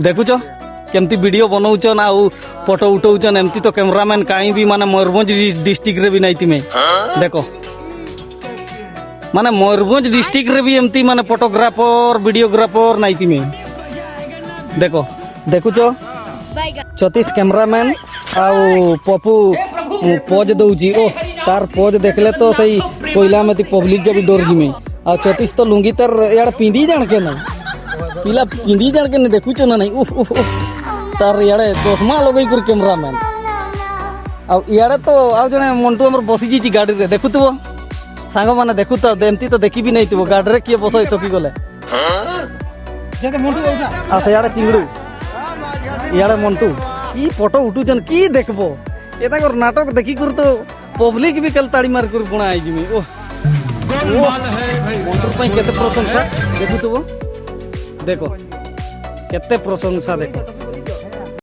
देखुच केमती वीडियो बनाऊन आउ फोटो उठाऊन एमती तो कैमरामैन कहीं भी माने मयूरभंज डिस्ट्रिक्ट रे भी नहीं थी। देखो माने मयूरभंज डिस्ट्रिक्ट रे भी एमती माने फोटोग्राफर वीडियोग्राफर नहीं थी। देखो देखुच सतीश कैमरामैन आउ पप्पू पोज दौची ओ तार पोज देखले तो सही कोयला में पब्लिक के भी डर जिमे आ सतीश तो लुंगी तार यार पिंदी जान के ना पिला पिंदी जान के देखुच ना नहीं उफ उफ तार यारे चश्मा लगई कर कैमरामैन आ यारे तो आ जने मंटू हमर बसी जी गाड़ी रे देखुतबो सांग माने देखु तो एमती तो देखी भी नहीं थबो गाड़ी रे किए बसई तो की गले जेते मंटू आ से यारे चिंगड़ू यारे मंटू की फोटो उठुजन की देखबो एता कर नाटक देखी कर तो पब्लिक भी कल ताड़ी मार कर गुणा आई जिमी ओ मंटू पई केते प्रशंसा देखुतबो देखो केते प्रशंसा देखो।